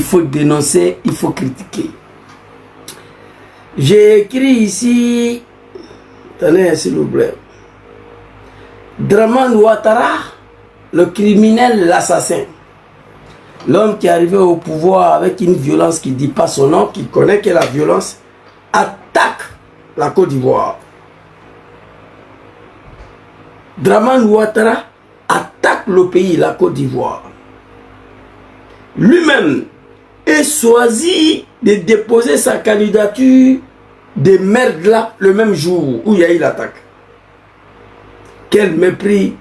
Il faut dénoncer, il faut critiquer. J'ai écrit ici, tenez s'il vous plaît, Dramane Ouattara, le criminel, l'assassin. L'homme qui est arrivé au pouvoir avec une violence qui ne dit pas son nom, qui connaît que la violence, attaque la Côte d'Ivoire. Dramane Ouattara attaque le pays, la Côte d'Ivoire. Lui-même est choisi de déposer sa candidature de merde là le même jour où il y a eu l'attaque. Quel mépris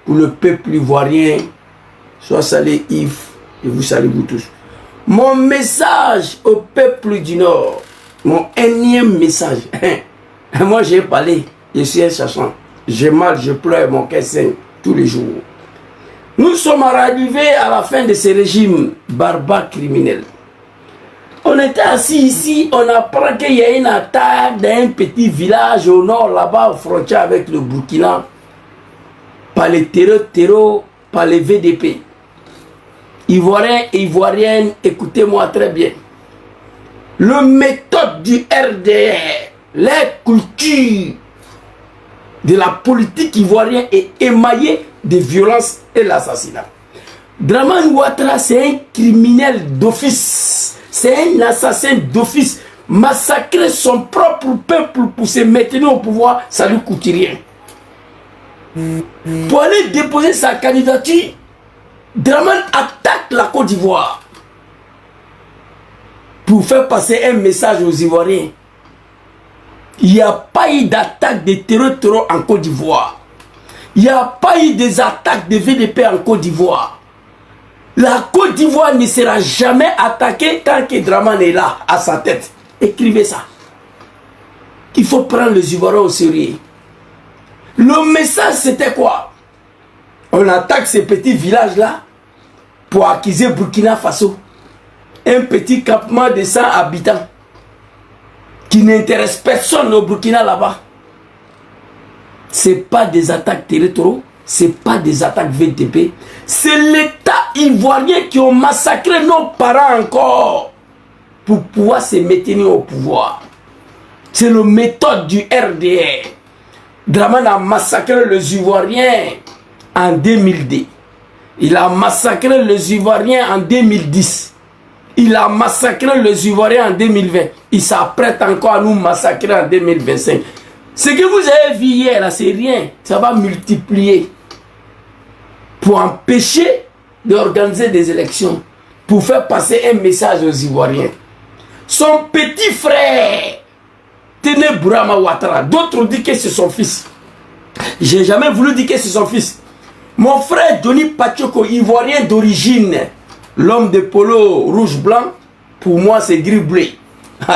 pour le peuple ivoirien. Sois salé Yves, et vous salue vous tous. Mon message au peuple du Nord, mon énième message. Moi j'ai parlé, je suis un sachant. J'ai mal, je pleure, mon cœur saigne tous les jours. Nous sommes arrivés à la fin de ce régime barbare criminel. On était assis ici, on apprend qu'il y a une attaque d'un petit village au nord, là-bas, aux frontières avec le Burkina, par les terreaux, par les VDP. Ivoiriens et Ivoiriennes, écoutez-moi très bien. Le méthode du RDR, les cultures de la politique ivoirienne est émaillée de violence et l'assassinat. Dramane Ouattara, c'est un criminel d'office. C'est un assassin d'office. Massacrer son propre peuple pour se maintenir au pouvoir, ça ne lui coûte rien. Pour aller déposer sa candidature, Dramane attaque la Côte d'Ivoire pour faire passer un message aux Ivoiriens. Il n'y a pas eu d'attaque de terreur en Côte d'Ivoire. Il n'y a pas eu des attaques de VDP en Côte d'Ivoire. La Côte d'Ivoire ne sera jamais attaquée tant que Dramane est là, à sa tête. Écrivez ça. Il faut prendre les Ivoiriens au sérieux. Le message, c'était quoi? On attaque ces petits villages-là pour accuser Burkina Faso. Un petit campement de 100 habitants qui n'intéresse personne au Burkina là-bas. Ce n'est pas des attaques territoriales, ce n'est pas des attaques VDP. C'est l'État ivoirien qui a massacré nos parents encore pour pouvoir se maintenir au pouvoir. C'est la méthode du RDR. Dramane a massacré les Ivoiriens en 2002. Il a massacré les Ivoiriens en 2010. Il a massacré les Ivoiriens en 2020. Il s'apprête encore à nous massacrer en 2025. Ce que vous avez vu hier, là, c'est rien. Ça va multiplier pour empêcher d'organiser des élections, pour faire passer un message aux Ivoiriens. Son petit frère, Téné Bourama Ouattara, d'autres disent que c'est son fils. J'ai jamais voulu dire que c'est son fils. Mon frère Johnny Pachoko, Ivoirien d'origine, l'homme de polo rouge-blanc, pour moi c'est gris-bleu.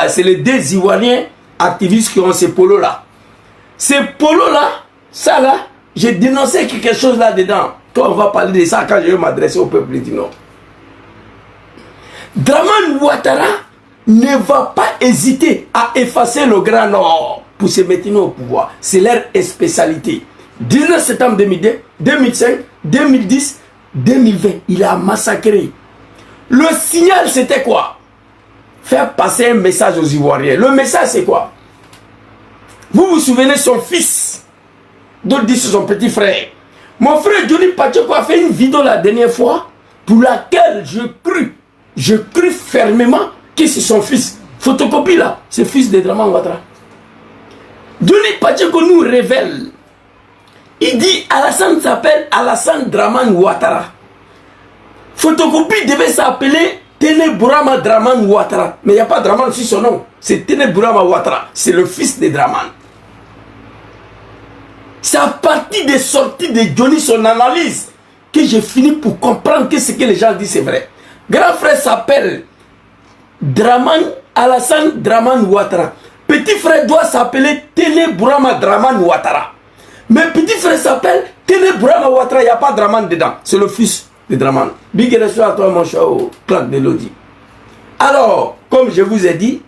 C'est les deux Ivoiriens activistes qui ont ces polos-là. Ces polos-là, ça là, j'ai dénoncé quelque chose là-dedans. Quand on va parler de ça, quand je vais m'adresser au peuple du Nord. Dramane Ouattara ne va pas hésiter à effacer le Grand Nord pour se maintenir au pouvoir. C'est leur spécialité. 19 septembre 2002, 2005, 2010, 2020, il a massacré. Le signal, c'était quoi? Faire passer un message aux Ivoiriens. Le message, c'est quoi? Vous vous souvenez, son fils, d'autres disent son petit frère. Mon frère Johnny Pachoko a fait une vidéo la dernière fois pour laquelle je crus fermement que c'est son fils. Photocopie là, c'est le fils de Dramane Ouattara. Johnny Pachoko nous révèle. Il dit Alassane s'appelle Alassane Dramane Ouattara. Photocopie devait s'appeler Téné Bourama Dramane Ouattara. Mais il n'y a pas Dramane sur son nom. C'est Téné Bourama Ouattara. C'est le fils de Dramane. C'est à partir des sorties de Johnny, son analyse, que j'ai fini pour comprendre que ce que les gens disent c'est vrai. Grand frère s'appelle Dramane Alassane Dramane Ouattara. Petit frère doit s'appeler Téné Bourama Dramane Ouattara. Mais petit frère s'appelle Téné Bourama Ouattara. Il n'y a pas Dramane dedans. C'est le fils de Dramane. Big respect à toi mon cher Claude Delodi. Alors, comme je vous ai dit,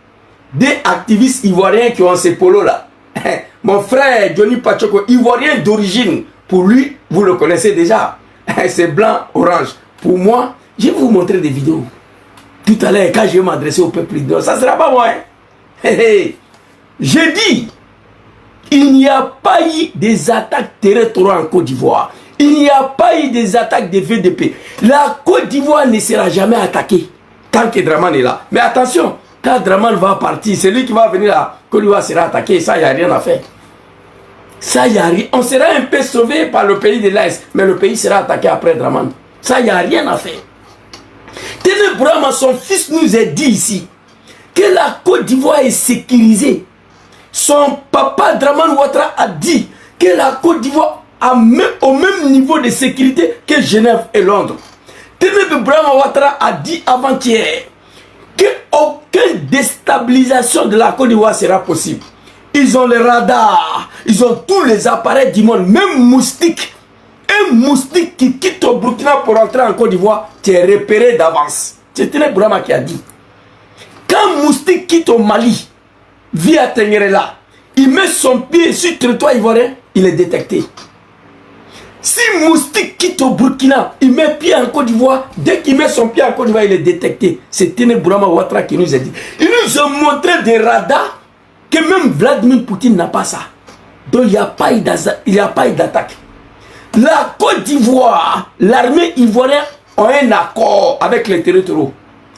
des activistes ivoiriens qui ont ces polos là. Mon frère Johnny Pachoko, ivoirien d'origine, pour lui, vous le connaissez déjà. C'est blanc, orange. Pour moi, je vais vous montrer des vidéos. tout à l'heure, quand je vais m'adresser au peuple, non, ça ne sera pas moi. Hein. J'ai dit, il n'y a pas eu des attaques territoriales en Côte d'Ivoire. Il n'y a pas eu des attaques de VDP. La Côte d'Ivoire ne sera jamais attaquée tant que Dramane est là. Mais attention, quand Dramane va partir, c'est lui qui va venir là. Côte d'Ivoire sera attaquée. Ça, il n'y a rien à faire. Ça, il n'y a rien. On sera un peu sauvé par le pays de l'Est, mais le pays sera attaqué après Dramane. Ça, il n'y a rien à faire. Téné Bourama, son fils, nous a dit ici que la Côte d'Ivoire est sécurisée. Son papa Dramane Ouattara a dit que la Côte d'Ivoire a au même niveau de sécurité que Genève et Londres. Téné Bourama Ouattara a dit avant-hier qu'aucune déstabilisation de la Côte d'Ivoire sera possible. Ils ont les radars, ils ont tous les appareils du monde, même moustique. Un moustique qui quitte au Burkina pour entrer en Côte d'Ivoire, tu es repéré d'avance. C'est Téné Bourama qui a dit. Quand moustique quitte au Mali, via Tengerela, il met son pied sur le territoire ivoirien, il est détecté. Si moustique quitte au Burkina, il met pied en Côte d'Ivoire, dès qu'il met son pied en Côte d'Ivoire, il est détecté. C'est Téné Bourama Ouattara qui nous a dit. Ils nous ont montré des radars que même Vladimir Poutine n'a pas ça. Donc il n'y a pas eu d'attaque. La Côte d'Ivoire, l'armée ivoirienne a un accord avec les territoriaux.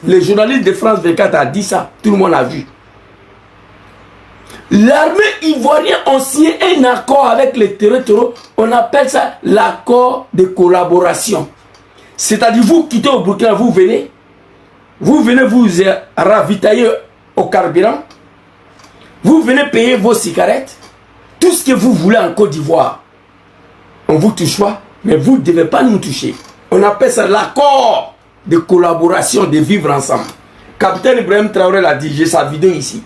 Les journalistes de France 24 ont dit ça, tout le monde a vu. L'armée ivoirienne a signé un accord avec les territoriaux. On appelle ça l'accord de collaboration. C'est-à-dire, vous quittez au Burkina, vous venez vous ravitailler au carburant, vous venez payer vos cigarettes, tout ce que vous voulez en Côte d'Ivoire. On vous touche pas, mais vous ne devez pas nous toucher. On appelle ça l'accord de collaboration, de vivre ensemble. Capitaine Ibrahim Traoré l'a dit, j'ai sa vidéo ici.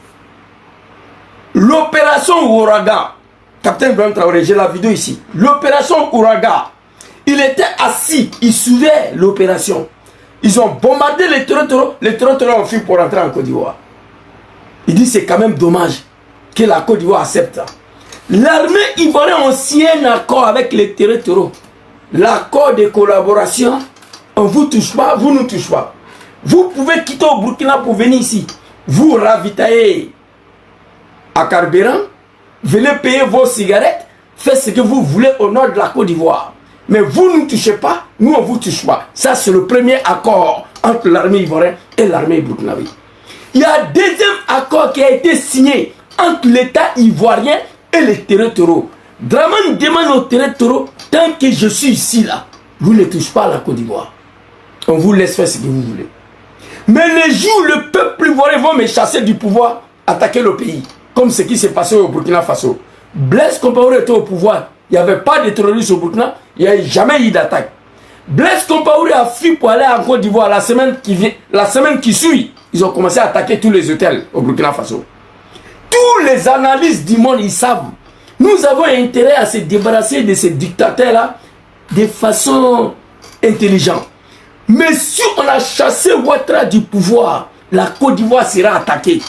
L'opération Ouragan, Capitaine Ibrahim Traoré, j'ai la vidéo ici. L'opération Ouragan, il était assis, il suivait l'opération. Ils ont bombardé les territoires ont fui pour rentrer en Côte d'Ivoire. Il dit c'est quand même dommage que la Côte d'Ivoire accepte ça. L'armée ivoirienne a signé un accord avec les territoriaux. L'accord de collaboration, on ne vous touche pas, vous ne nous touchez pas. Vous pouvez quitter au Burkina pour venir ici. Vous ravitaillez à carburant, venez payer vos cigarettes, faites ce que vous voulez au nord de la Côte d'Ivoire. Mais vous ne nous touchez pas, nous on ne vous touche pas. Ça c'est le premier accord entre l'armée ivoirienne et l'armée burkinabé. Il y a un deuxième accord qui a été signé entre l'État ivoirien et les territoriaux. Dramane demande aux territoriaux, tant que je suis ici là, vous ne touchez pas à la Côte d'Ivoire. On vous laisse faire ce que vous voulez. Mais les jours où le peuple ivoirien va me chasser du pouvoir, attaquer le pays, comme ce qui s'est passé au Burkina Faso. Blaise Compaoré était au pouvoir, il n'y avait pas de terroristes au Burkina, il n'y a jamais eu d'attaque. Blaise Compaoré a fui pour aller en Côte d'Ivoire la semaine qui suit. Ils ont commencé à attaquer tous les hôtels au Burkina Faso. Tous les analystes du monde, ils savent. Nous avons intérêt à se débarrasser de ces dictateurs-là de façon intelligente. Mais si on a chassé Ouattara du pouvoir, la Côte d'Ivoire sera attaquée.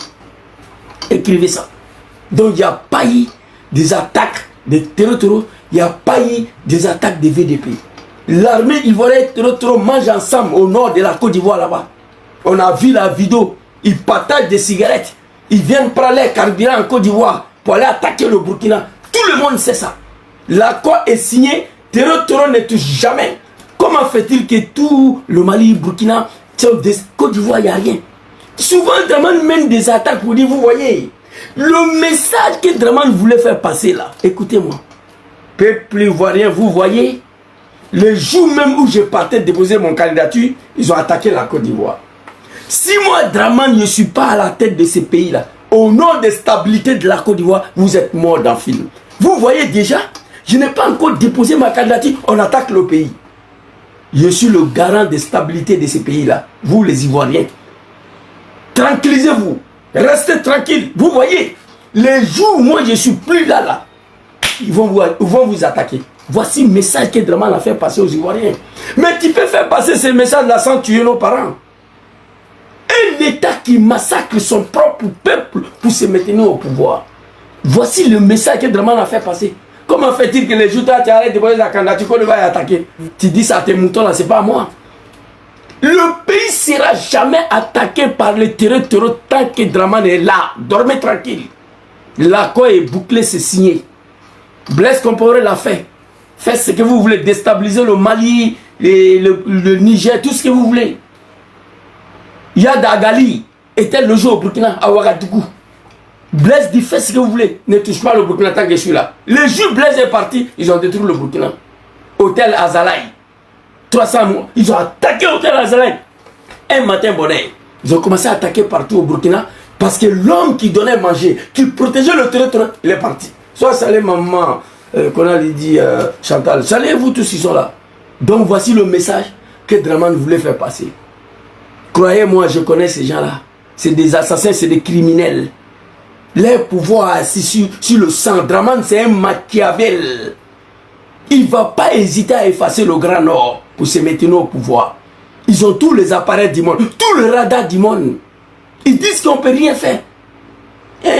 Écrivez ça. Donc il n'y a pas eu des attaques des territoriaux, il n'y a pas eu des attaques des VDP. L'armée ivoirienne et les territoriaux mangent ensemble au nord de la Côte d'Ivoire là-bas. On a vu la vidéo, ils partagent des cigarettes, ils viennent prendre les carburants en Côte d'Ivoire pour aller attaquer le Burkina. Tout le monde sait ça. L'accord est signé, territoriaux ne touche jamais. Comment fait-il que tout le Mali, Burkina, Côte d'Ivoire, il n'y a rien? Souvent, Dramane mène des attaques pour dire, vous voyez, le message que Dramane voulait faire passer là, écoutez-moi, peuple ivoirien, vous voyez, le jour même où je partais déposer mon candidature, ils ont attaqué la Côte d'Ivoire. Si moi, Dramane, je ne suis pas à la tête de ces pays-là, au nom de stabilité de la Côte d'Ivoire, vous êtes mort dans le film. Vous voyez déjà, je n'ai pas encore déposé ma candidature, on attaque le pays. Je suis le garant de stabilité de ces pays-là, vous les Ivoiriens. Tranquillisez-vous, restez tranquille. Vous voyez, les jours où moi je suis plus là, ils vont vous attaquer. Voici le message que Dramane a fait passer aux Ivoiriens. Mais tu peux faire passer ce message-là sans tuer nos parents. Un État qui massacre son propre peuple pour se maintenir au pouvoir. Voici le message que Dramane a fait passer. Comment fait-il que les jours où tu arrêtes de poser la candidature qu'on va y attaquer? Tu dis ça à tes moutons là, c'est pas à moi. Le pays sera jamais attaqué par les terroristes tant que Dramane est là. Dormez tranquille. L'accord est bouclé, c'est signé. Blaise Compaoré l'a fait. Faites ce que vous voulez. Déstabiliser le Mali, le Niger, tout ce que vous voulez. Yad Agali était logé au Burkina, à Ouagadougou. Blaise dit faites ce que vous voulez. Ne touche pas le Burkina tant que je suis là. Le jour Blaise est parti, ils ont détruit le Burkina. Hôtel Azalaï. 300 mois. Ils ont attaqué Hôtel Azalaï. Un matin bonnet. Ils ont commencé à attaquer partout au Burkina parce que l'homme qui donnait manger, qui protégeait le territoire, il est parti. Soit salé maman, qu'on a dit Chantal. Saluez-vous tous qui sont là. Donc voici le message que Dramane voulait faire passer. Croyez-moi, je connais ces gens-là. C'est des assassins, c'est des criminels. Leur pouvoir assis sur le sang. Dramane, c'est un Machiavel. Il ne va pas hésiter à effacer le Grand Nord pour se mettre au pouvoir. Ils ont tous les appareils du monde, tout le radar du monde. Ils disent qu'on ne peut rien faire.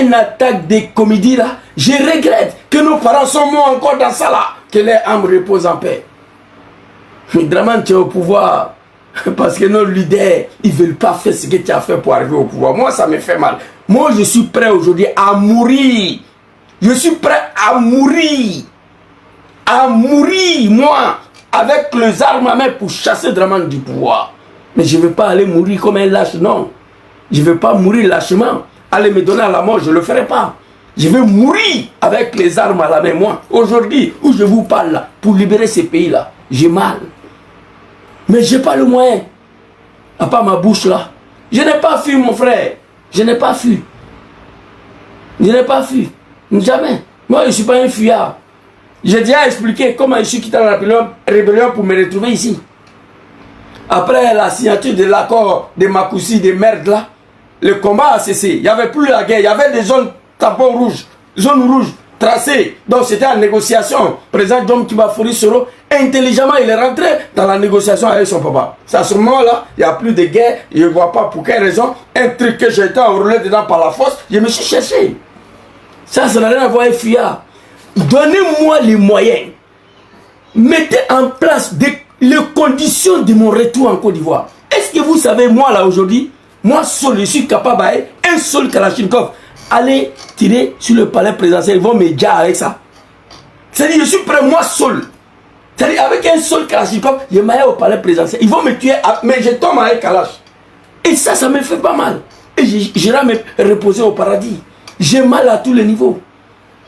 Une attaque des comédies là, je regrette que nos parents sont morts encore dans ça là. Que leur âme repose en paix. Mais Dramane, tu es au pouvoir parce que nos leaders, ils ne veulent pas faire ce que tu as fait pour arriver au pouvoir. Moi, ça me fait mal. Moi, je suis prêt aujourd'hui à mourir. Je suis prêt à mourir. À mourir, moi, avec les armes à main pour chasser Dramane du pouvoir. Mais je ne veux pas aller mourir comme un lâche, non. Je ne veux pas mourir lâchement. Aller me donner à la mort, je ne le ferai pas. Je veux mourir avec les armes à la main, moi. Aujourd'hui, où je vous parle là, pour libérer ces pays-là, j'ai mal. Mais je n'ai pas le moyen. À part ma bouche là. Je n'ai pas fui, mon frère. Je n'ai pas fui. Je n'ai pas fui. Jamais. Moi, je ne suis pas un fuyard. J'ai déjà expliqué comment je suis quitté la rébellion pour me retrouver ici. Après la signature de l'accord de Makoussi, des merdes là, le combat a cessé. Il n'y avait plus la guerre. Il y avait des zones tampons rouges, zones rouges tracées. Donc c'était en négociation. Président Dom Kibafori Soro, intelligemment, il est rentré dans la négociation avec son papa. C'est à ce moment-là, il n'y a plus de guerre. Je ne vois pas pour quelle raison. Un truc que j'ai été enrôlé dedans par la force, je me suis cherché. Ça n'a rien à voir avec fuyard. Donnez-moi les moyens. Mettez en place les conditions de mon retour en Côte d'Ivoire. Est-ce que vous savez, moi là aujourd'hui, moi seul, je suis capable d'aller un seul Kalachnikov, aller tirer sur le palais présidentiel. Ils vont me dire avec ça. C'est-à-dire, je suis prêt, moi seul. C'est-à-dire, avec un seul Kalachnikov, je m'aille au palais présidentiel. Ils vont me tuer, mais je tombe avec Kalash. Et ça me fait pas mal. Et j'irai me reposer au paradis. J'ai mal à tous les niveaux.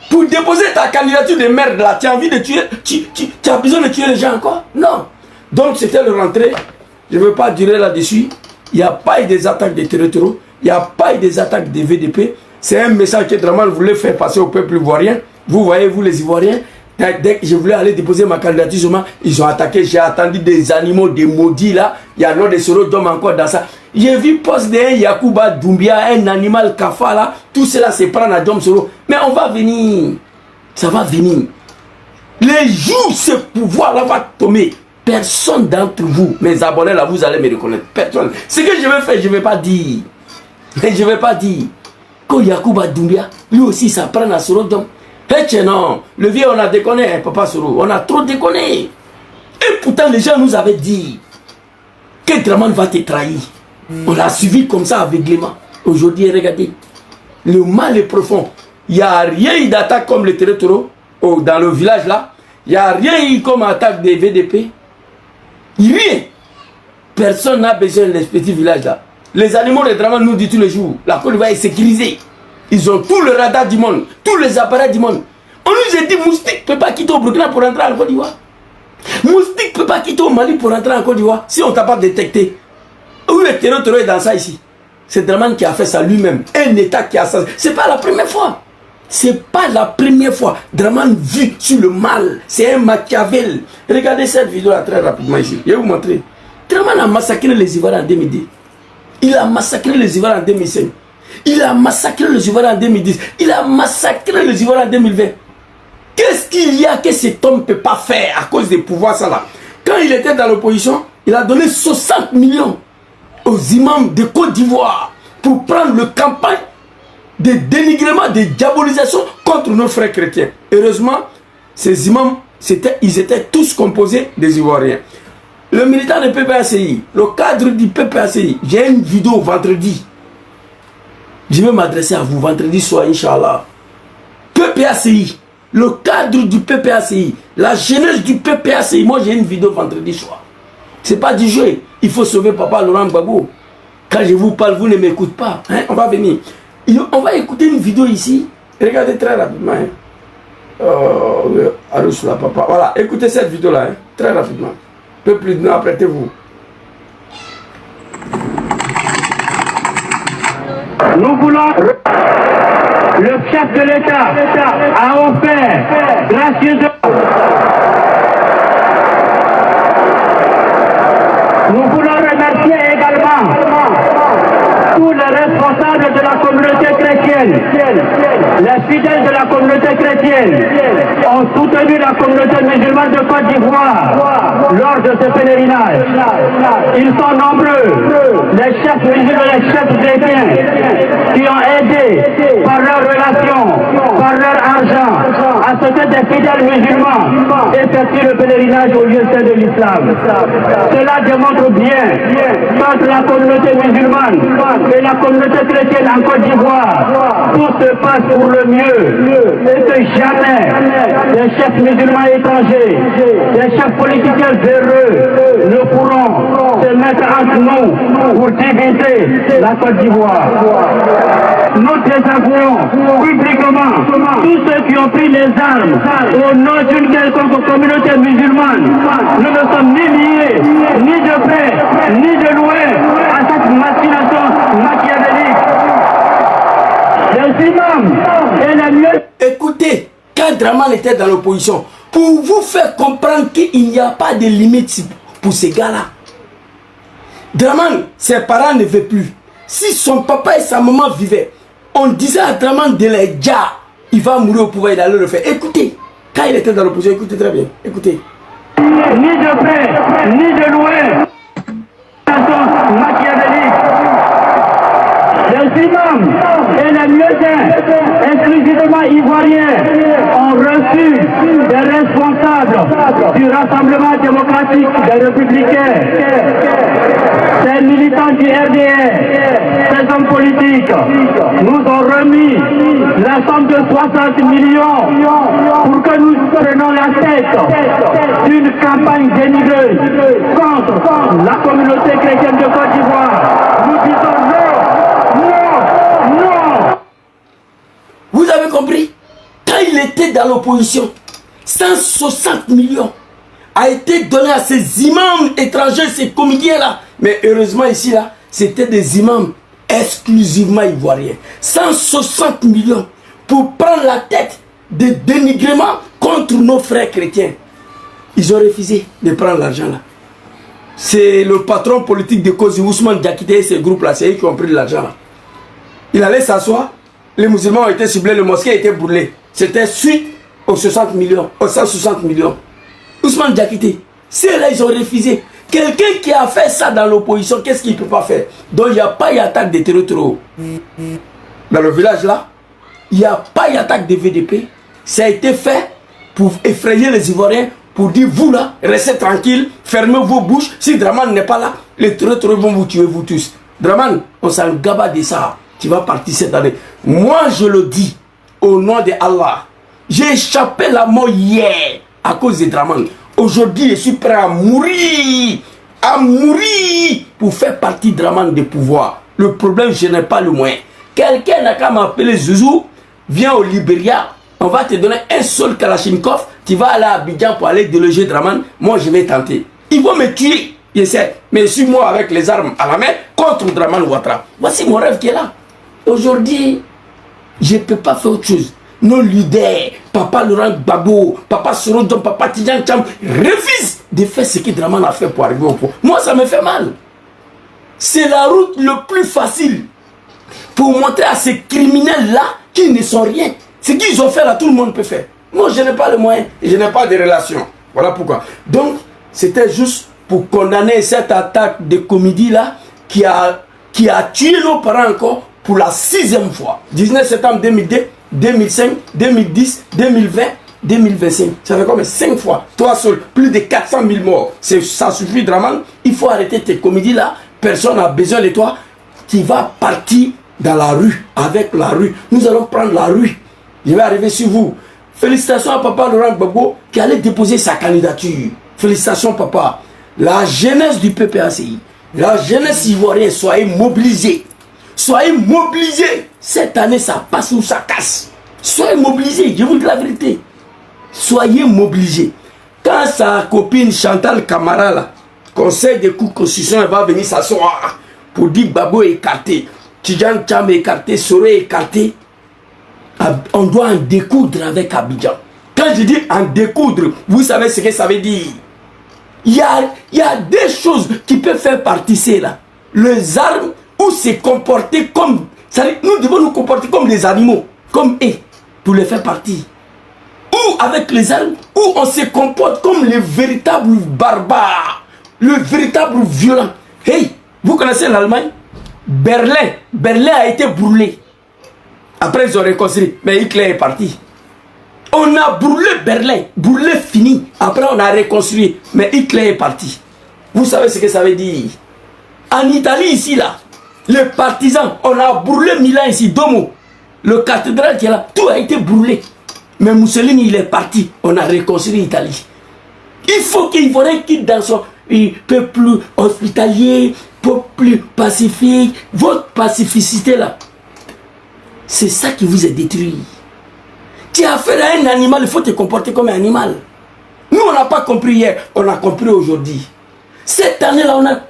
Pour déposer ta candidature de merde là, tu as envie de tuer, tu as besoin de tuer les gens encore? Non. Donc c'était le rentrée. Je ne veux pas durer là-dessus. Il n'y a pas eu des attaques de territoires. Il n'y a pas eu des attaques de VDP. C'est un message que Dramane voulait faire passer au peuple ivoirien. Vous voyez, vous les Ivoiriens, dès que je voulais aller déposer ma candidature, seulement, ils ont attaqué. J'ai attendu des animaux, des maudits là. Il y a non des soros d'hommes encore dans ça. J'ai vu poste d'un Yacouba Doumbia, un animal kafa là. Tout cela se prend à Dom Soro. Mais on va venir. Ça va venir. Les jours ce pouvoir là va tomber. Personne d'entre vous, mes abonnés là, vous allez me reconnaître. Personne. Ce que je vais faire, je ne vais pas dire. Je ne vais pas dire. Quand Yacouba Doumbia, lui aussi, ça prend à Soro Dom. Eh non, le vieux, on a déconné, hein, Papa Soro. On a trop déconné. Et pourtant, les gens nous avaient dit que Dramane va te trahir. On l'a suivi comme ça aveuglément. Aujourd'hui, regardez. Le mal est profond. Il n'y a rien eu d'attaque comme le territoire dans le village là. Il n'y a rien eu comme attaque des VDP. Rien. Personne n'a besoin de ce petit village là. Les animaux de Dramane nous disent tous les jours. La Côte d'Ivoire est sécurisée. Ils ont tout le radar du monde. Tous les appareils du monde. On nous a dit Moustique ne peut pas quitter au Burkina pour rentrer en Côte d'Ivoire. Moustique ne peut pas quitter au Mali pour rentrer en Côte d'Ivoire. Si on ne t'a pas détecté. Où le territoire est dans ça ici? C'est Dramane qui a fait ça lui-même. Un État qui a ça. Ce n'est pas la première fois. C'est pas la première fois. Dramane vit sur le mal. C'est un Machiavel. Regardez cette vidéo là très rapidement ici. Je vais vous montrer. Dramane a massacré les Ivoiriens en 2010. Il a massacré les Ivoiriens en 2005. Il a massacré les Ivoiriens en 2010. Il a massacré les Ivoiriens en 2020. Qu'est-ce qu'il y a que cet homme ne peut pas faire à cause des pouvoirs ça là? Quand il était dans l'opposition, il a donné 60 millions aux imams de Côte d'Ivoire pour prendre le campagne de dénigrement, de diabolisation contre nos frères chrétiens. Heureusement, ces imams, ils étaient tous composés des Ivoiriens. Le militant de PPACI, le cadre du PPACI, j'ai une vidéo vendredi. Je vais m'adresser à vous vendredi soir, Inch'Allah. PPACI, le cadre du PPACI, la jeunesse du PPACI. Moi, j'ai une vidéo vendredi soir. C'est pas du jeu. Il faut sauver Papa Laurent Gbagbo. Quand je vous parle, vous ne m'écoutez pas. Hein? On va venir. On va écouter une vidéo ici. Regardez très rapidement. Hein? Papa. Voilà, écoutez cette vidéo-là. Hein? Très rapidement. Un peu plus de temps, apprêtez-vous. Nous voulons... Le chef de l'État a offert gracieusement. Nous voulons remercier également tous les responsables de la communauté chrétienne. Les fidèles de la communauté chrétienne ont soutenu la communauté musulmane de Côte d'Ivoire lors de ce pèlerinage. Ils sont nombreux, les chefs musulmans, les chefs chrétiens, qui ont aidé par leurs relations, par leur argent, à ce que des fidèles musulmans effectuent le pèlerinage au lieu saint de l'islam. Cela démontre bien qu'entre la communauté musulmane et la communauté chrétienne en Côte d'Ivoire, tout se passe pour le mieux, et que jamais les chefs musulmans étrangers, les chefs politiciens véreux ne pourront se mettre entre nous pour diviser la Côte d'Ivoire. Nous désavouons publiquement tous ceux qui ont pris les armes au nom d'une quelconque communauté musulmane. Nous ne sommes ni liés, ni de près, ni de loin à cette machination machiavélique. Les imams et les mieux... Écoutez, quand Draman était dans l'opposition, pour vous faire comprendre qu'il n'y a pas de limite pour ces gars-là. Draman, ses parents ne veulent plus. Si son papa et sa maman vivaient, on disait à Draman de les dire, il va mourir au pouvoir, il allait le faire. Écoutez, quand il était dans l'opposition, écoutez très bien, écoutez. Ni de près, ni de loin, machiavélique. Les imams et les mieux-diens, exclusivement ivoiriens, ont reçu des responsables du Rassemblement démocratique des républicains, des militants du RDR, des hommes politiques, nous ont remis la somme de 60 millions pour que nous prenions la tête d'une campagne dénigreuse contre la communauté chrétienne de Côte d'Ivoire. Nous disons non, non, non. Vous avez compris? Quand il était dans l'opposition, 160 millions a été donné à ces imams étrangers, ces comédiens-là. Mais heureusement ici, là, c'était des imams exclusivement ivoiriens. 160 millions pour prendre la tête de dénigrement contre nos frères chrétiens. Ils ont refusé de prendre l'argent là. C'est le patron politique de Kosi, Ousmane Diakité et ces groupes-là, c'est eux qui ont pris de l'argent là. Il allait s'asseoir, les musulmans ont été ciblés, le mosquée a été brûlé. C'était suite aux 60 millions, aux 160 millions. Ousmane Diakité, ceux-là, ils ont refusé. Quelqu'un qui a fait ça dans l'opposition, qu'est-ce qu'il ne peut pas faire? Donc il n'y a pas d'attaque de terreau. Dans le village là, il n'y a pas d'attaque de VDP. Ça a été fait pour effrayer les Ivoiriens, pour dire vous là, restez tranquille, fermez vos bouches. Si Draman n'est pas là, les terreaux vont vous tuer vous tous. Draman, on s'en gaba de ça. Tu vas partir cette année. Moi je le dis, au nom de Allah, j'ai échappé la mort hier à cause de Draman. Aujourd'hui, je suis prêt à mourir pour faire partie de Draman de pouvoir. Le problème, je n'ai pas le moyen. Quelqu'un n'a qu'à m'appeler Zouzou, viens au Libéria, on va te donner un seul Kalachnikov, tu vas aller à Abidjan pour aller déloger Draman, moi je vais tenter. Ils vont me tuer, je sais, mais suis-moi avec les armes à la main contre Draman Ouattara. Voici mon rêve qui est là. Aujourd'hui, je ne peux pas faire autre chose. Nos leaders, Papa Laurent Gbagbo, Papa Sorodjon, Papa Tidjan Cham, refusent de faire ce que Draman a fait pour arriver au pouvoir. Moi, ça me fait mal. C'est la route le plus facile pour montrer à ces criminels-là qu'ils ne sont rien. Ce qu'ils ont fait là, tout le monde peut faire. Moi, je n'ai pas le moyen, je n'ai pas de relations. Voilà pourquoi. Donc, c'était juste pour condamner cette attaque de comédie-là qui a tué nos parents encore pour la 6e fois. 19 septembre 2002, 2005, 2010, 2020, 2025. Ça fait combien? 5 fois. Toi seul, plus de 400 000 morts. Ça suffit, Draman. Il faut arrêter tes comédies là. Personne n'a besoin de toi. Tu vas partir dans la rue, avec la rue. Nous allons prendre la rue. Je vais arriver sur vous. Félicitations à papa Laurent Gbagbo qui allait déposer sa candidature. Félicitations papa. La jeunesse du PPACI, la jeunesse ivoirienne, soyez mobilisés. Soyez mobilisés. Cette année, ça passe ou ça casse. Soyez mobilisés, je vous dis la vérité. Soyez mobilisés. Quand sa copine Chantal Camara, là, conseil de cours constitution, elle va venir s'asseoir pour dire Gbagbo est écarté, Tidjane Thiam est écarté, Soro est écarté, on doit en découdre avec Abidjan. Quand je dis en découdre, vous savez ce que ça veut dire. Il y a des choses qui peuvent faire partie là. Les armes ou se comporter comme... Nous devons nous comporter comme des animaux, comme eux, pour les faire partie. Ou avec les armes, ou on se comporte comme les véritables barbares, le véritable violent. Hey, vous connaissez l'Allemagne? Berlin a été brûlé. Après ils ont reconstruit, mais Hitler est parti. On a brûlé Berlin, brûlé fini. Après on a reconstruit, mais Hitler est parti. Vous savez ce que ça veut dire? En Italie ici là, les partisans, on a brûlé Milan ici, Domo, le cathédrale qui est là, tout a été brûlé. Mais Mussolini il est parti, on a reconstruit l'Italie. Il faut qu'il faudrait qu'il dans son peuple hospitalier, peuple pacifique, votre pacificité là. C'est ça qui vous est détruit. Tu as affaire à un animal, il faut te comporter comme un animal. Nous, on n'a pas compris hier, on a compris aujourd'hui. Cette année-là,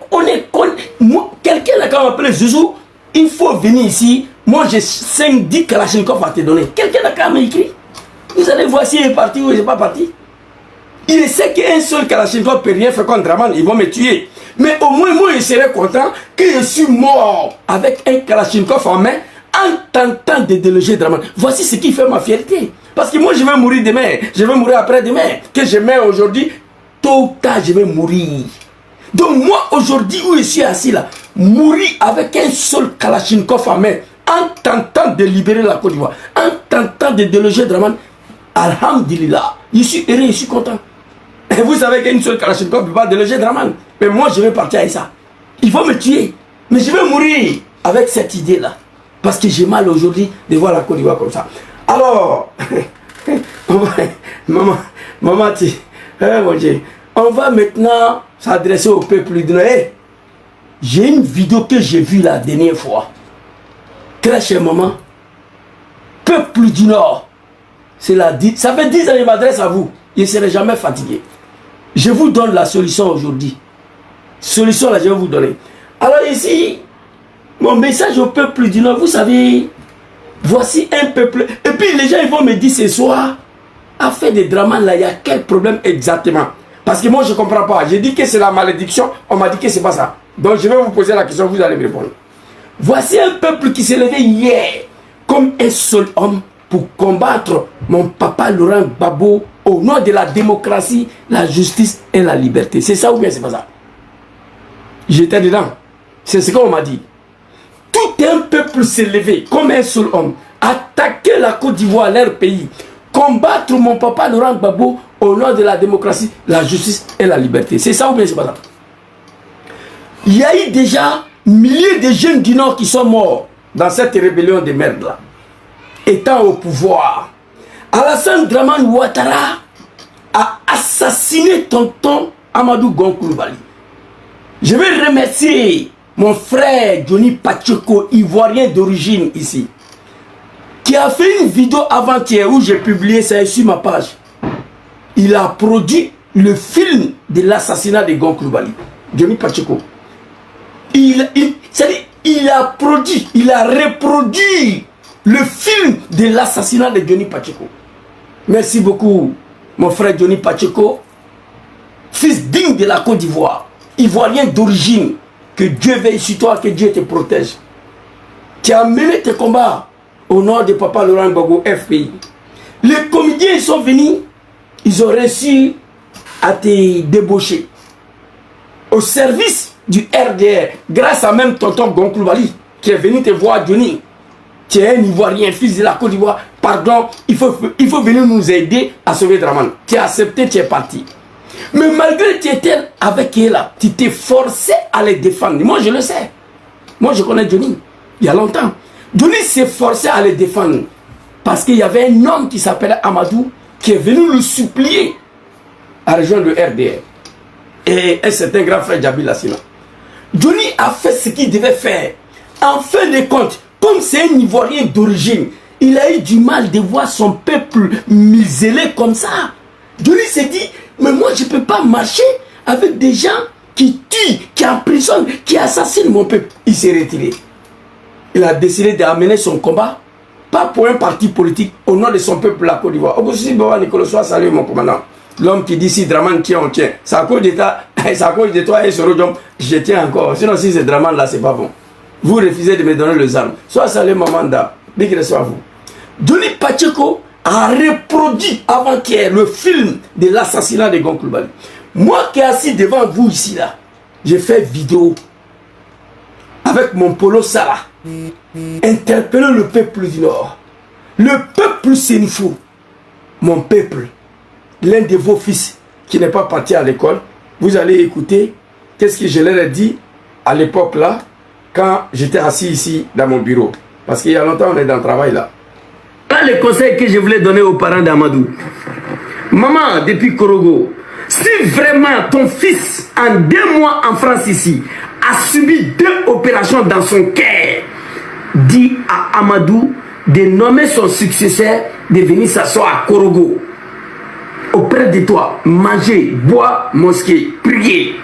quelqu'un là, quand on m'appelle Zouzou, il faut venir ici. Moi, j'ai 5-10 Kalachnikov à te donner. Quelqu'un là, quand même écrit. Vous allez voir s'il est parti ou il n'est pas parti. Il sait qu'un seul Kalachnikov ne peut rien faire contre Draman, ils vont me tuer. Mais au moins, moi, je serais content que je suis mort avec un Kalachnikov en main en tentant de déloger Draman. Voici ce qui fait ma fierté. Parce que moi, je vais mourir demain, je vais mourir après-demain. Que je meurs aujourd'hui, tôt ou tard, je vais mourir. Donc moi, aujourd'hui, où je suis assis là, mourir avec un seul Kalachnikov en main, en tentant de libérer la Côte d'Ivoire, en tentant de déloger Draman, alhamdulillah, je suis heureux, je suis content. Et vous savez qu'une seule Kalachnikov ne peut pas déloger Draman. Mais moi, je vais partir avec ça. Il faut me tuer. Mais je vais mourir avec cette idée-là. Parce que j'ai mal aujourd'hui de voir la Côte d'Ivoire comme ça. Alors, maman, mon Dieu, on va maintenant s'adresser au peuple du Nord. Hey, j'ai une vidéo que j'ai vue la dernière fois. Très chère maman, peuple du Nord, ça fait 10 ans que je m'adresse à vous. Je ne serai jamais fatigué. Je vous donne la solution aujourd'hui. Solution là, je vais vous donner. Alors ici, mon message au peuple du Nord, vous savez, voici un peuple. Et puis les gens ils vont me dire ce soir, affaire de Draman là, il y a quel problème exactement? Parce que moi je ne comprends pas. J'ai dit que c'est la malédiction, on m'a dit que c'est pas ça. Donc je vais vous poser la question, vous allez me répondre. Voici un peuple qui s'est levé hier comme un seul homme pour combattre mon papa Laurent Gbagbo au nom de la démocratie, la justice et la liberté. C'est ça ou bien c'est pas ça? J'étais dedans. C'est ce qu'on m'a dit. Tout un peuple s'est levé comme un seul homme, attaquer la Côte d'Ivoire, leur pays, combattre mon papa Laurent Gbagbo au nom de la démocratie, la justice et la liberté. C'est ça ou bien c'est pas ça? Il y a eu déjà milliers de jeunes du Nord qui sont morts dans cette rébellion de merde là, étant au pouvoir. Alassane Dramane Ouattara a assassiné tonton Amadou Gon Coulibaly. Je vais remercier mon frère Johnny Pacheco, ivoirien d'origine ici, qui a fait une vidéo avant-hier où j'ai publié ça sur ma page. Il a produit le film de l'assassinat de Gon Coulibaly. Johnny Pacheco. Il a produit, il a reproduit le film de l'assassinat de Johnny Pacheco. Merci beaucoup, mon frère Johnny Pacheco, fils digne de la Côte d'Ivoire, ivoirien d'origine. Que Dieu veille sur toi, que Dieu te protège. Tu as mené tes combats au nom de papa Laurent Gbagbo, FPI. Les comédiens ils sont venus, ils ont réussi à te débaucher. Au service du RDR, grâce à même tonton Gon Coulibaly, qui est venu te voir Johnny. Tu es un Ivoirien, fils de la Côte d'Ivoire. Pardon, il faut venir nous aider à sauver Dramane. Tu as accepté, tu es parti. Mais malgré que tu étais avec eux là, tu t'es forcé à les défendre. Moi, je le sais. Moi, je connais Johnny. Il y a longtemps. Johnny s'est forcé à les défendre. Parce qu'il y avait un homme qui s'appelait Amadou qui est venu le supplier à rejoindre le RDR. Et un certain grand frère Djabil Lassina. Johnny a fait ce qu'il devait faire. En fin de compte, comme c'est un Ivoirien d'origine, il a eu du mal de voir son peuple muselé comme ça. Johnny s'est dit, mais moi je ne peux pas marcher avec des gens qui tuent, qui emprisonnent, qui assassinent mon peuple. Il s'est retiré. Il a décidé d'amener son combat, pas pour un parti politique, au nom de son peuple, la Côte d'Ivoire. Auguste Baba Nicolas, soit salué mon commandant. L'homme qui dit si Dramane tient, on tient. C'est à cause de toi et ce Rodjom, je tiens encore. Sinon, si c'est Dramane là, c'est pas bon. Vous refusez de me donner les armes. Soit salué Mamanda, big respect à vous. Johnny Pacheco a reproduit avant-hier le film de l'assassinat de Gon Coulibaly. Moi qui est assis devant vous ici là, j'ai fait vidéo avec mon polo Salah, interpeller le peuple du Nord, le peuple sénifou, mon peuple, l'un de vos fils qui n'est pas parti à l'école. Vous allez écouter qu'est-ce que je leur ai dit à l'époque là, quand j'étais assis ici dans mon bureau. Parce qu'il y a longtemps, on est dans le travail là. Là, le conseil que je voulais donner aux parents d'Amadou. Maman, depuis Korogo, si vraiment ton fils, en 2 mois en France ici, a subi 2 opérations dans son cœur, dis à Amadou de nommer son successeur, de venir s'asseoir à Korogo. Auprès de toi, manger, boire, mosquée, prier.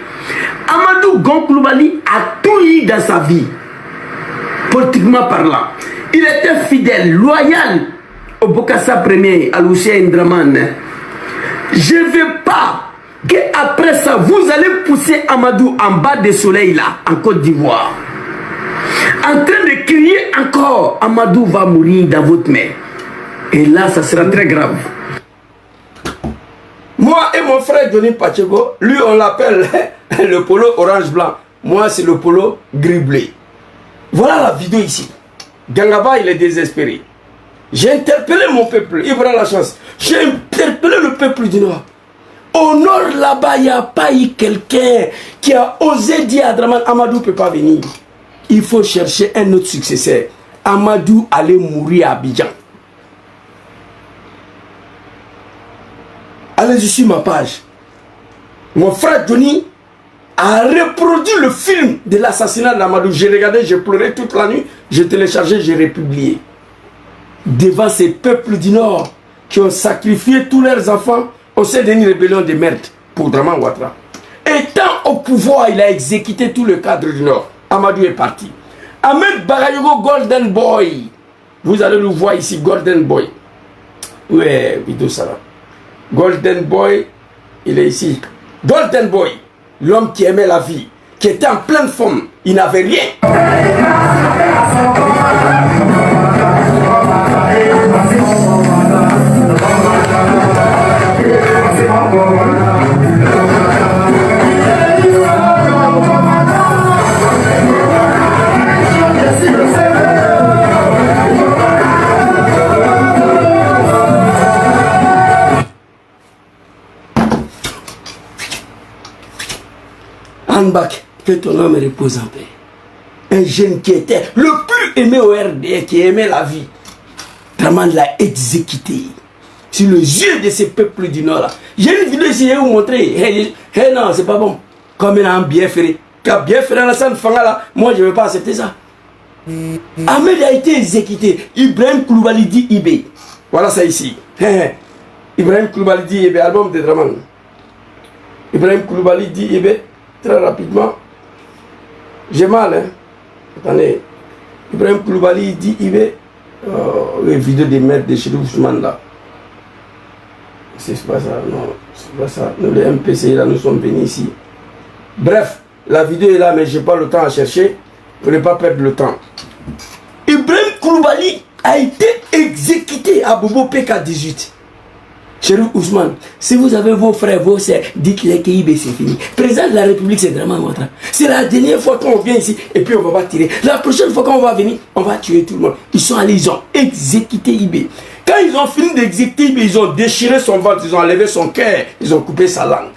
Amadou Gon Coulibaly a tout eu dans sa vie, politiquement parlant. Il était fidèle, loyal au Bokassa Premier, à Lucien Dramane. Je ne veux pas qu'après ça, vous allez pousser Amadou en bas du soleil là, en Côte d'Ivoire. En train de crier encore, Amadou va mourir dans votre main. Et là, ça sera très grave. Moi et mon frère Johnny Pacheco, lui on l'appelle le polo orange-blanc. Moi c'est le polo gris-blé. Voilà la vidéo ici. Gangaba il est désespéré. J'ai interpellé mon peuple, il verra la chance. J'ai interpellé le peuple du Nord. Au Nord là-bas, il n'y a pas eu quelqu'un qui a osé dire à Dramane, Amadou ne peut pas venir. Il faut chercher un autre successeur. Amadou allait mourir à Abidjan. Allez-y sur ma page. Mon frère Johnny a reproduit le film de l'assassinat d'Amadou. J'ai regardé, j'ai pleuré toute la nuit. J'ai téléchargé, j'ai republié. Devant ces peuples du Nord qui ont sacrifié tous leurs enfants au sein d'une rébellion de merde pour Dramane Ouattara. Étant au pouvoir, il a exécuté tout le cadre du Nord. Amadou est parti. Ahmed Bagayogo Golden Boy. Vous allez le voir ici, Golden Boy. Ouais, vidéo ça là. Golden Boy, il est ici. Golden Boy, l'homme qui aimait la vie, qui était en pleine forme, il n'avait rien. Anbak, que ton homme repose en paix. Un jeune qui était le plus aimé au RDR, qui aimait la vie. Dramane l'a exécuté sur les yeux de ces peuples du Nord là. J'ai une vidéo ici, je vais vous montrer. Hey, non, c'est pas bon. Comme il a un bien ferré. Car bien ferré dans la fanga là, moi je ne vais pas accepter ça. Ahmed a été exécuté. Ibrahim Coulibaly dit Ibé. Voilà ça ici. Ibrahim Coulibaly dit Ibé, album de Dramane. Ibrahim Coulibaly dit Ibé. Très rapidement, j'ai mal, hein. Attendez, Ibrahim Coulibaly dit Ibé, les vidéos des maîtres de Chérif Ousmane là. C'est pas ça, non, c'est pas ça. Nous, les MPC là, nous sommes venus ici. Bref, la vidéo est là, mais je n'ai pas le temps à chercher pour ne pas perdre le temps. Ibrahim Coulibaly a été exécuté à Bobo PK18. Chérif Ousmane, si vous avez vos frères, vos sœurs, dites-les que IB c'est fini. Président de la République, c'est Dramane Ouattara. C'est la dernière fois qu'on vient ici et puis on va pas tirer. La prochaine fois qu'on va venir, on va tuer tout le monde. Ils sont allés, ils ont exécuté IB. Quand ils ont fini d'exécuter IB, ils ont déchiré son ventre, ils ont enlevé son cœur, ils ont coupé sa langue.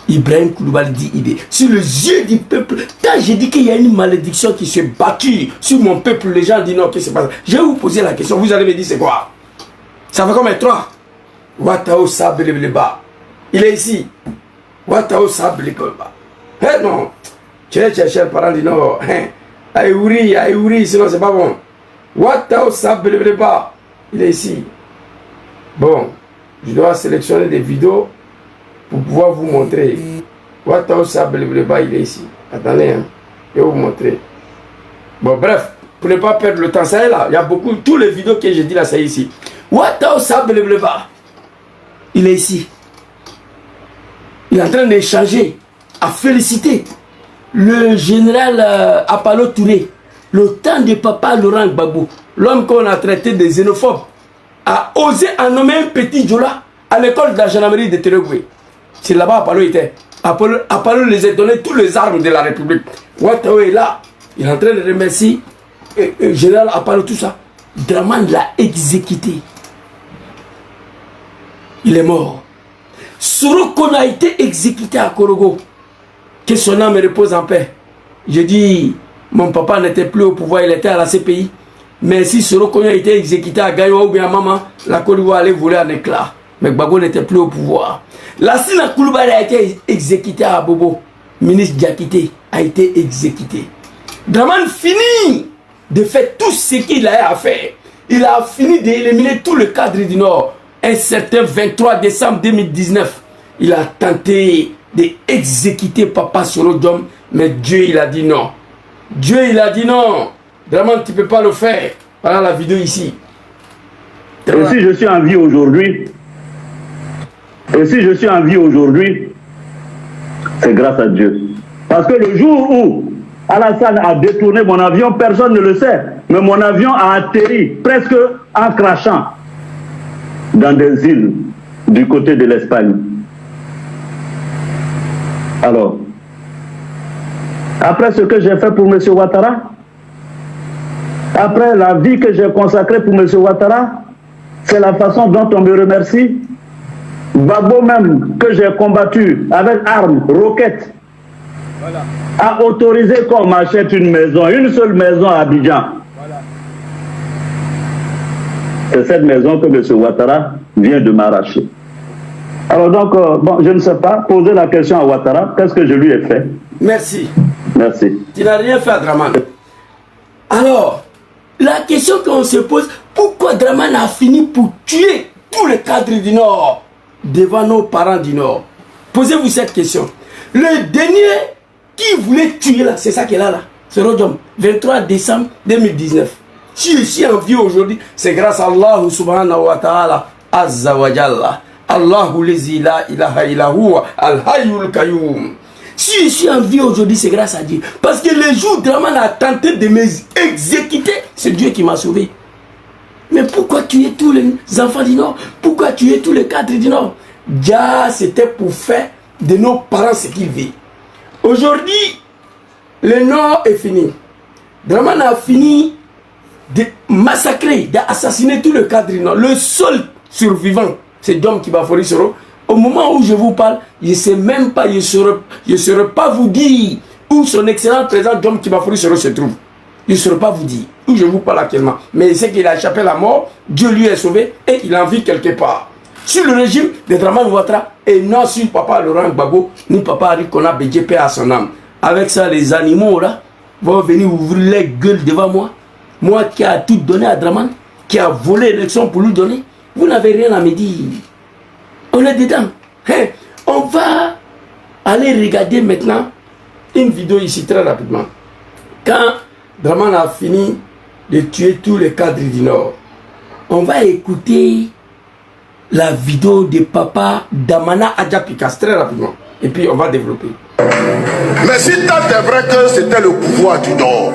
Ibrahim Koulibaly dit IB. Sur les yeux du peuple, quand j'ai dit qu'il y a une malédiction qui se bâtit sur mon peuple, les gens disent non, qu'est-ce qui se passe? Je vais vous poser la question, vous allez me dire c'est quoi? Ça fait combien? 3. Watao Sableba. Il est ici. Watao Sableba. Eh non. Tu es cherché le parent dit non. Aïouri, sinon c'est pas bon. Watao Sableba. Il est ici. Bon, je dois sélectionner des vidéos pour pouvoir vous montrer. Watao Sableba, il est ici. Attendez, hein. Je vais vous montrer. Bon, bref, pour ne pas perdre le temps, ça est là. Il y a beaucoup, tous les vidéos que j'ai dit là, c'est ici. Watao Sableba. Il est ici. Il est en train d'échanger, à féliciter le général Apollo Touré, le temps de papa Laurent Gbagbo, l'homme qu'on a traité de xénophobe, a osé en nommer un petit Djola à l'école de la gendarmerie de Teregoué. C'est là-bas Apollo était. Apollo les a donné toutes les armes de la République. Ouattao est là. Il est en train de remercier le général Apollo, tout ça. Dramane l'a exécuté. Il est mort. Sorokon a été exécuté à Korogo. Que son âme repose en paix. Je dis, mon papa n'était plus au pouvoir, il était à la CPI. Mais si Sorokon a été exécuté à Gaïwa ou bien à Maman, la Côte d'Ivoire allait voler en éclat. Mais Gbagbo n'était plus au pouvoir. Lassina Coulibaly a été exécuté à Bobo. Ministre Diakité a été exécuté. Dramane finit de faire tout ce qu'il a à faire. Il a fini d'éliminer tout le cadre du Nord. Un certain 23 décembre 2019, il a tenté d'exécuter Papa Sorodom, mais Dieu il a dit non. Dieu il a dit non. Dramane, tu ne peux pas le faire. Voilà la vidéo ici. Et si je suis en vie aujourd'hui, c'est grâce à Dieu. Parce que le jour où Alassane a détourné mon avion, personne ne le sait, mais mon avion a atterri presque en crachant dans des îles du côté de l'Espagne. Alors, après ce que j'ai fait pour M. Ouattara, après la vie que j'ai consacrée pour M. Ouattara, c'est la façon dont on me remercie. Gbagbo même, que j'ai combattu avec armes, roquettes, voilà, a autorisé qu'on m'achète une maison, une seule maison à Abidjan. Voilà. C'est cette maison que M. Ouattara vient de m'arracher. Alors donc, bon, je ne sais pas, poser la question à Ouattara, qu'est-ce que je lui ai fait? Merci. Merci. Tu n'as rien fait à Dramane. Alors, la question qu'on se pose, pourquoi Dramane a fini pour tuer tous les cadres du Nord devant nos parents du Nord? Posez-vous cette question. Le dernier qui voulait tuer là, c'est ça qui est là. C'est Rodjom, 23 décembre 2019. Si je suis en vie aujourd'hui, c'est grâce à Allah subhanahu wa ta'ala, azza wa jalla. Allahu lezi la ilaha illa huwa al-hayyul qayyum. Si je suis en vie aujourd'hui, c'est grâce à Dieu. Parce que le jour où Dramane a tenté de m'exécuter, c'est Dieu qui m'a sauvé. Mais pourquoi tuer tous les enfants du Nord? Pourquoi tuer tous les cadres du Nord? Déjà, c'était pour faire de nos parents ce qu'ils veulent. Aujourd'hui, le Nord est fini. Dramane a fini de massacrer, d'assassiner tous les cadres du Nord. Le seul survivant, c'est Dom Kibafori Soro. Au moment où je vous parle, je ne sais même pas, je ne saurais pas vous dire où son excellent président Dom Kibafori Soro se trouve. Je ne saurais pas vous dire où je vous parle actuellement. Mais il sait qu'il a échappé à la mort, Dieu lui est sauvé et il en vit quelque part. Sur le régime de Dramane Ouattara et non sur papa Laurent Gbagbo ni papa Arikona BJP à son âme. Avec ça, les animaux là vont venir ouvrir les gueules devant moi. Moi qui a tout donné à Dramane, qui a volé l'élection pour lui donner, vous n'avez rien à me dire. On est dedans. Hein? On va aller regarder maintenant une vidéo ici très rapidement. Quand Dramane a fini de tuer tous les cadres du Nord, on va écouter la vidéo de papa Damana Adjapikas très rapidement. Et puis on va développer. Mais si tant est vrai que c'était le pouvoir du Nord,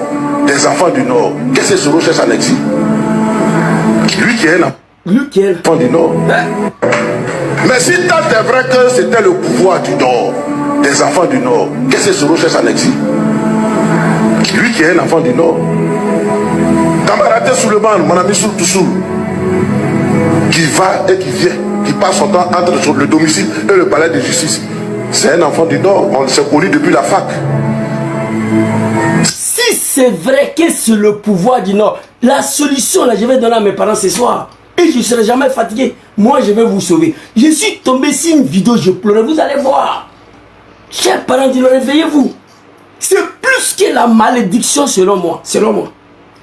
des enfants du Nord, qu'est-ce que ce recherche en exil? Lui qui est un enfant du Nord. Mais si tant est vrai que c'était le pouvoir du Nord, des enfants du Nord, qu'est-ce que Soro cherche en exil? Lui qui est un enfant du Nord. Kamaraté Souleymane, mon ami Soul, qui va et qui vient, qui passe son temps entre le domicile et le palais de justice. C'est un enfant du Nord, on s'est connu depuis la fac. Si c'est vrai que c'est le pouvoir du Nord, la solution, là, je vais donner à mes parents ce soir. Et je ne serai jamais fatigué. Moi, je vais vous sauver. Je suis tombé sur une vidéo, je pleurais. Vous allez voir. Chers parents du Nord, réveillez-vous. C'est plus que la malédiction selon moi. Selon moi.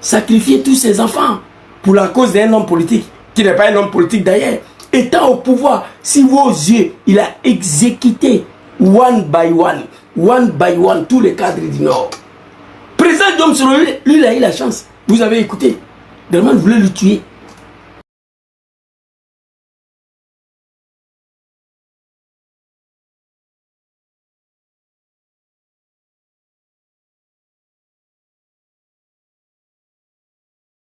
Sacrifier tous ces enfants pour la cause d'un homme politique, qui n'est pas un homme politique d'ailleurs. Étant au pouvoir, si vos yeux, il a exécuté one by one, tous les cadres du Nord. Président Diom Soro, lui, il a eu la chance. Vous avez écouté. Delman voulait le tuer.